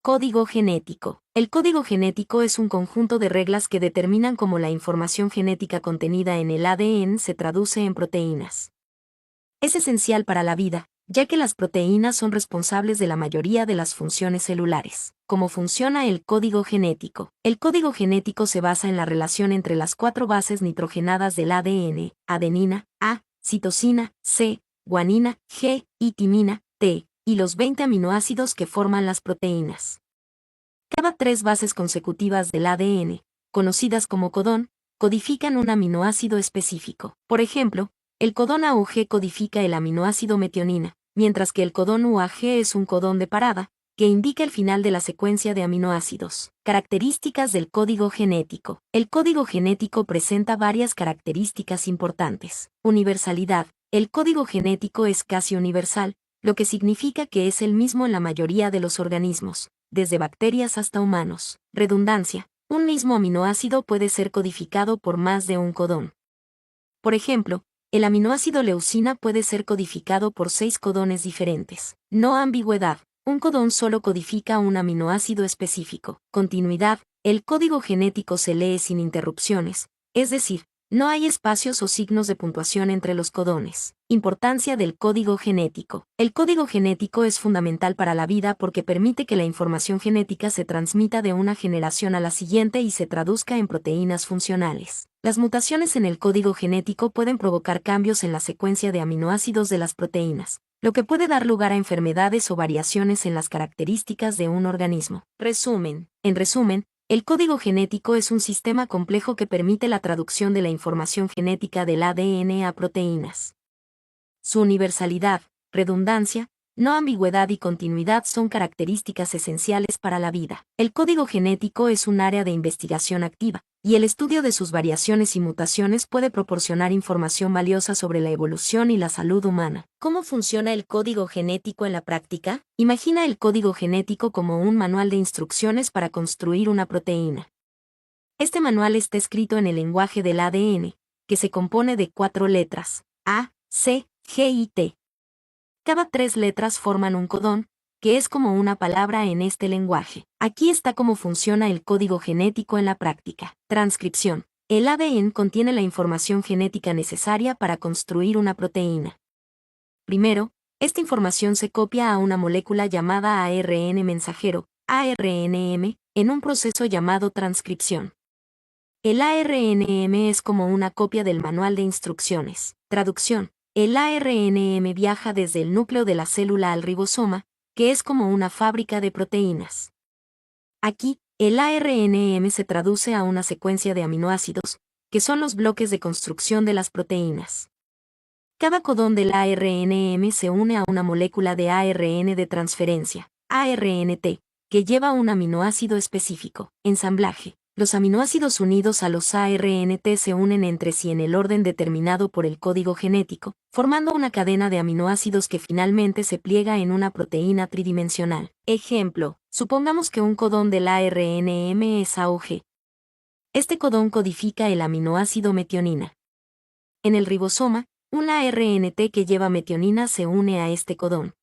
Código genético. El código genético es un conjunto de reglas que determinan cómo la información genética contenida en el ADN se traduce en proteínas. Es esencial para la vida, ya que las proteínas son responsables de la mayoría de las funciones celulares. ¿Cómo funciona el código genético? El código genético se basa en la relación entre las 4 bases nitrogenadas del ADN, adenina, A, citosina, C, guanina, G, y timina, T, y los 20 aminoácidos que forman las proteínas. Cada 3 bases consecutivas del ADN, conocidas como codón, codifican un aminoácido específico. Por ejemplo, el codón AUG codifica el aminoácido metionina, mientras que el codón UAG es un codón de parada, que indica el final de la secuencia de aminoácidos. Características del código genético. El código genético presenta varias características importantes. Universalidad. El código genético es casi universal, lo que significa que es el mismo en la mayoría de los organismos, desde bacterias hasta humanos. Redundancia. Un mismo aminoácido puede ser codificado por más de un codón. Por ejemplo, el aminoácido leucina puede ser codificado por 6 codones diferentes. No ambigüedad. Un codón solo codifica un aminoácido específico. Continuidad. El código genético se lee sin interrupciones, es decir, no hay espacios o signos de puntuación entre los codones. Importancia del código genético. El código genético es fundamental para la vida porque permite que la información genética se transmita de una generación a la siguiente y se traduzca en proteínas funcionales. Las mutaciones en el código genético pueden provocar cambios en la secuencia de aminoácidos de las proteínas, lo que puede dar lugar a enfermedades o variaciones en las características de un organismo. Resumen. En resumen, el código genético es un sistema complejo que permite la traducción de la información genética del ADN a proteínas. Su universalidad, redundancia, no ambigüedad y continuidad son características esenciales para la vida. El código genético es un área de investigación activa, y el estudio de sus variaciones y mutaciones puede proporcionar información valiosa sobre la evolución y la salud humana. ¿Cómo funciona el código genético en la práctica? Imagina el código genético como un manual de instrucciones para construir una proteína. Este manual está escrito en el lenguaje del ADN, que se compone de 4 letras, A, C, G y T. Cada 3 letras forman un codón, que es como una palabra en este lenguaje. Aquí está cómo funciona el código genético en la práctica. Transcripción. El ADN contiene la información genética necesaria para construir una proteína. Primero, esta información se copia a una molécula llamada ARN mensajero, ARNM, en un proceso llamado transcripción. El ARNM es como una copia del manual de instrucciones. Traducción. El ARNM viaja desde el núcleo de la célula al ribosoma, que es como una fábrica de proteínas. Aquí, el ARNM se traduce a una secuencia de aminoácidos, que son los bloques de construcción de las proteínas. Cada codón del ARNM se une a una molécula de ARN de transferencia, ARNT, que lleva un aminoácido específico. Ensamblaje. Los aminoácidos unidos a los ARNT se unen entre sí en el orden determinado por el código genético, formando una cadena de aminoácidos que finalmente se pliega en una proteína tridimensional. Ejemplo, supongamos que un codón del ARNM es AUG. Este codón codifica el aminoácido metionina. En el ribosoma, un ARNT que lleva metionina se une a este codón.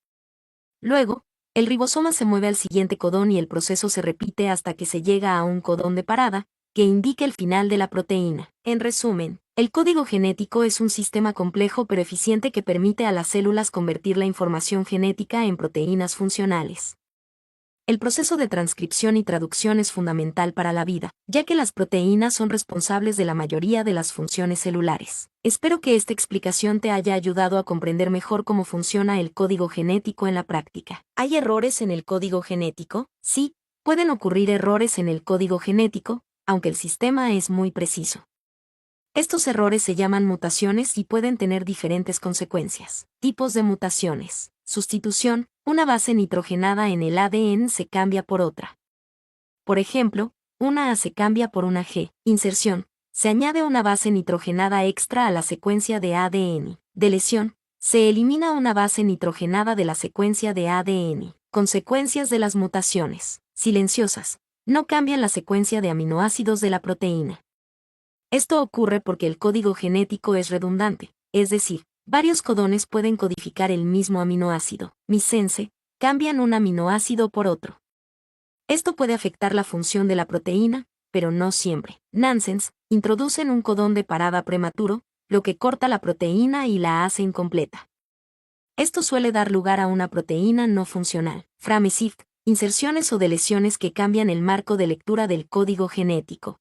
Luego, el ribosoma se mueve al siguiente codón y el proceso se repite hasta que se llega a un codón de parada, que indica el final de la proteína. En resumen, el código genético es un sistema complejo pero eficiente que permite a las células convertir la información genética en proteínas funcionales. El proceso de transcripción y traducción es fundamental para la vida, ya que las proteínas son responsables de la mayoría de las funciones celulares. Espero que esta explicación te haya ayudado a comprender mejor cómo funciona el código genético en la práctica. ¿Hay errores en el código genético? Sí, pueden ocurrir errores en el código genético, aunque el sistema es muy preciso. Estos errores se llaman mutaciones y pueden tener diferentes consecuencias. Tipos de mutaciones. Sustitución. Una base nitrogenada en el ADN se cambia por otra. Por ejemplo, una A se cambia por una G. Inserción. Se añade una base nitrogenada extra a la secuencia de ADN. Deleción. Se elimina una base nitrogenada de la secuencia de ADN. Consecuencias de las mutaciones. Silenciosas. No cambian la secuencia de aminoácidos de la proteína. Esto ocurre porque el código genético es redundante, es decir, varios codones pueden codificar el mismo aminoácido. Missense, cambian un aminoácido por otro. Esto puede afectar la función de la proteína, pero no siempre. Nansens introducen un codón de parada prematuro, lo que corta la proteína y la hace incompleta. Esto suele dar lugar a una proteína no funcional. Frameshift, inserciones o deleciones que cambian el marco de lectura del código genético.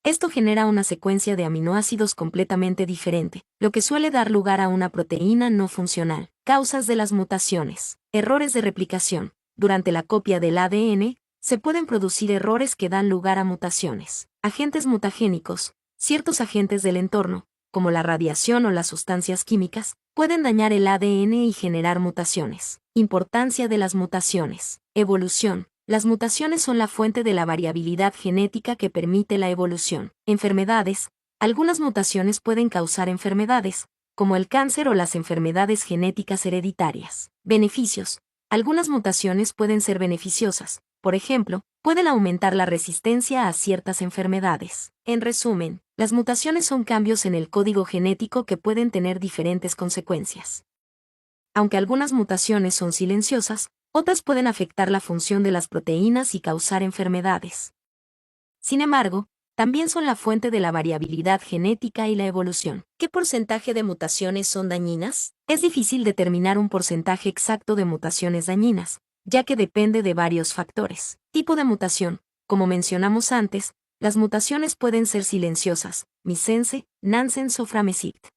Esto genera una secuencia de aminoácidos completamente diferente, lo que suele dar lugar a una proteína no funcional. Causas de las mutaciones. Errores de replicación. Durante la copia del ADN, se pueden producir errores que dan lugar a mutaciones. Agentes mutagénicos. Ciertos agentes del entorno, como la radiación o las sustancias químicas, pueden dañar el ADN y generar mutaciones. Importancia de las mutaciones. Evolución. Las mutaciones son la fuente de la variabilidad genética que permite la evolución. Enfermedades. Algunas mutaciones pueden causar enfermedades, como el cáncer o las enfermedades genéticas hereditarias. Beneficios. Algunas mutaciones pueden ser beneficiosas. Por ejemplo, pueden aumentar la resistencia a ciertas enfermedades. En resumen, las mutaciones son cambios en el código genético que pueden tener diferentes consecuencias. Aunque algunas mutaciones son silenciosas, otras pueden afectar la función de las proteínas y causar enfermedades. Sin embargo, también son la fuente de la variabilidad genética y la evolución. ¿Qué porcentaje de mutaciones son dañinas? Es difícil determinar un porcentaje exacto de mutaciones dañinas, ya que depende de varios factores. Tipo de mutación. Como mencionamos antes, las mutaciones pueden ser silenciosas, missense, Nansens o Frameshift.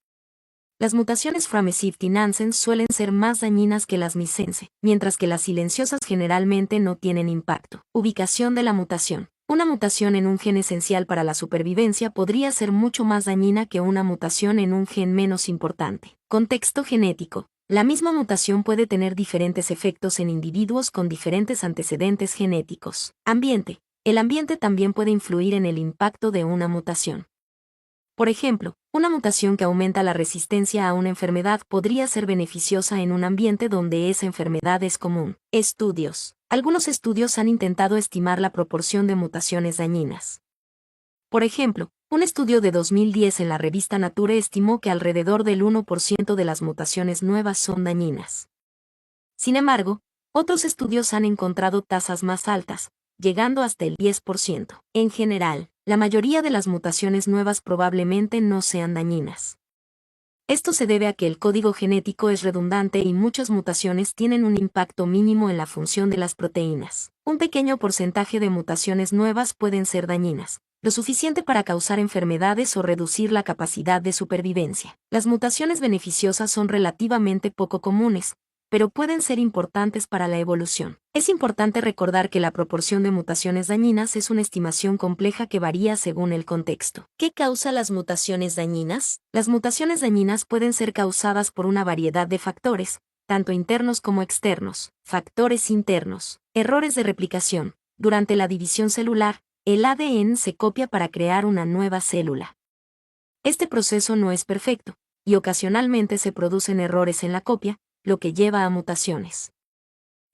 Las mutaciones Frameshift y Nansens suelen ser más dañinas que las missense, mientras que las silenciosas generalmente no tienen impacto. Ubicación de la mutación. Una mutación en un gen esencial para la supervivencia podría ser mucho más dañina que una mutación en un gen menos importante. Contexto genético. La misma mutación puede tener diferentes efectos en individuos con diferentes antecedentes genéticos. Ambiente. El ambiente también puede influir en el impacto de una mutación. Por ejemplo, una mutación que aumenta la resistencia a una enfermedad podría ser beneficiosa en un ambiente donde esa enfermedad es común. Estudios. Algunos estudios han intentado estimar la proporción de mutaciones dañinas. Por ejemplo, un estudio de 2010 en la revista Nature estimó que alrededor del 1% de las mutaciones nuevas son dañinas. Sin embargo, otros estudios han encontrado tasas más altas, llegando hasta el 10%. En general, la mayoría de las mutaciones nuevas probablemente no sean dañinas. Esto se debe a que el código genético es redundante y muchas mutaciones tienen un impacto mínimo en la función de las proteínas. Un pequeño porcentaje de mutaciones nuevas pueden ser dañinas, lo suficiente para causar enfermedades o reducir la capacidad de supervivencia. Las mutaciones beneficiosas son relativamente poco comunes, pero pueden ser importantes para la evolución. Es importante recordar que la proporción de mutaciones dañinas es una estimación compleja que varía según el contexto. ¿Qué causa las mutaciones dañinas? Las mutaciones dañinas pueden ser causadas por una variedad de factores, tanto internos como externos. Factores internos. Errores de replicación. Durante la división celular, el ADN se copia para crear una nueva célula. Este proceso no es perfecto, y ocasionalmente se producen errores en la copia, lo que lleva a mutaciones.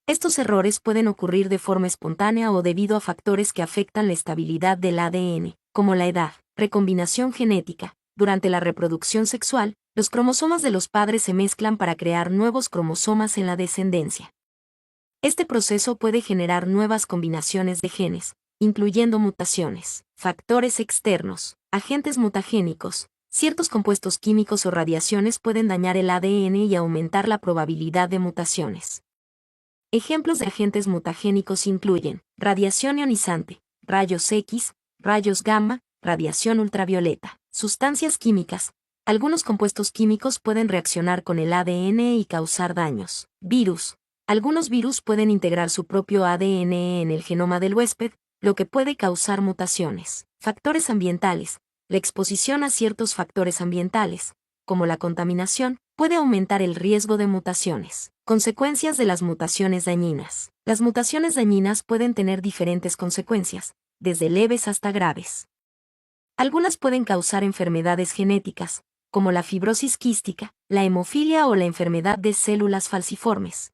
Estos errores pueden ocurrir de forma espontánea o debido a factores que afectan la estabilidad del ADN, como la edad. Recombinación genética. Durante la reproducción sexual, los cromosomas de los padres se mezclan para crear nuevos cromosomas en la descendencia. Este proceso puede generar nuevas combinaciones de genes, incluyendo mutaciones. Factores externos. Agentes mutagénicos. Ciertos compuestos químicos o radiaciones pueden dañar el ADN y aumentar la probabilidad de mutaciones. Ejemplos de agentes mutagénicos incluyen radiación ionizante, rayos X, rayos gamma, radiación ultravioleta. Sustancias químicas. Algunos compuestos químicos pueden reaccionar con el ADN y causar daños. Virus. Algunos virus pueden integrar su propio ADN en el genoma del huésped, lo que puede causar mutaciones. Factores ambientales. La exposición a ciertos factores ambientales, como la contaminación, puede aumentar el riesgo de mutaciones. Consecuencias de las mutaciones dañinas. Las mutaciones dañinas pueden tener diferentes consecuencias, desde leves hasta graves. Algunas pueden causar enfermedades genéticas, como la fibrosis quística, la hemofilia o la enfermedad de células falciformes.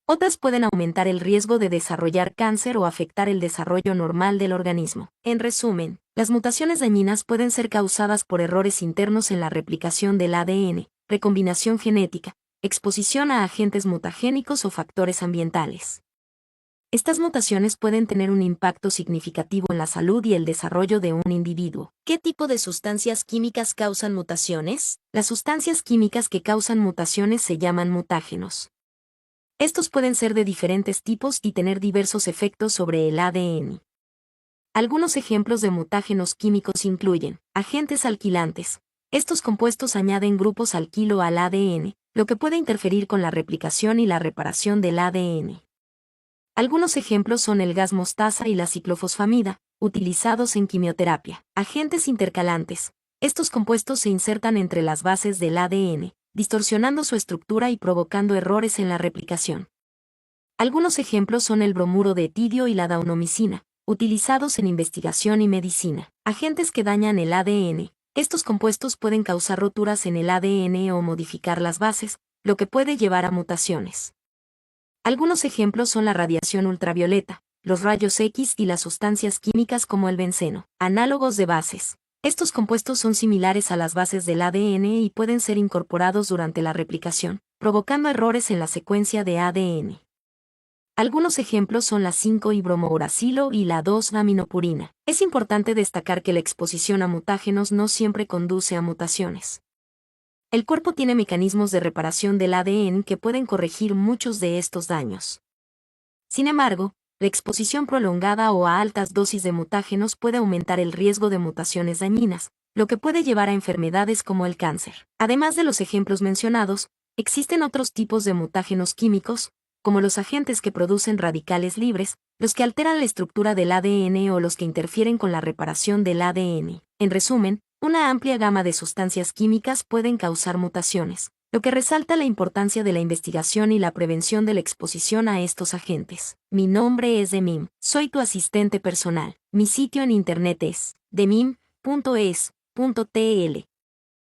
Otras pueden aumentar el riesgo de desarrollar cáncer o afectar el desarrollo normal del organismo. En resumen, las mutaciones dañinas pueden ser causadas por errores internos en la replicación del ADN, recombinación genética, exposición a agentes mutagénicos o factores ambientales. Estas mutaciones pueden tener un impacto significativo en la salud y el desarrollo de un individuo. ¿Qué tipo de sustancias químicas causan mutaciones? Las sustancias químicas que causan mutaciones se llaman mutágenos. Estos pueden ser de diferentes tipos y tener diversos efectos sobre el ADN. Algunos ejemplos de mutágenos químicos incluyen agentes alquilantes. Estos compuestos añaden grupos alquilo al ADN, lo que puede interferir con la replicación y la reparación del ADN. Algunos ejemplos son el gas mostaza y la ciclofosfamida, utilizados en quimioterapia. Agentes intercalantes. Estos compuestos se insertan entre las bases del ADN, distorsionando su estructura y provocando errores en la replicación. Algunos ejemplos son el bromuro de etidio y la daunomicina, utilizados en investigación y medicina. Agentes que dañan el ADN. Estos compuestos pueden causar roturas en el ADN o modificar las bases, lo que puede llevar a mutaciones. Algunos ejemplos son la radiación ultravioleta, los rayos X y las sustancias químicas como el benceno. Análogos de bases. Estos compuestos son similares a las bases del ADN y pueden ser incorporados durante la replicación, provocando errores en la secuencia de ADN. Algunos ejemplos son la 5-ibromouracilo y la 2-aminopurina. Es importante destacar que la exposición a mutágenos no siempre conduce a mutaciones. El cuerpo tiene mecanismos de reparación del ADN que pueden corregir muchos de estos daños. Sin embargo, la exposición prolongada o a altas dosis de mutágenos puede aumentar el riesgo de mutaciones dañinas, lo que puede llevar a enfermedades como el cáncer. Además de los ejemplos mencionados, existen otros tipos de mutágenos químicos, como los agentes que producen radicales libres, los que alteran la estructura del ADN o los que interfieren con la reparación del ADN. En resumen, una amplia gama de sustancias químicas pueden causar mutaciones, lo que resalta la importancia de la investigación y la prevención de la exposición a estos agentes. Mi nombre es Demim, soy tu asistente personal. Mi sitio en internet es demim.es.tl.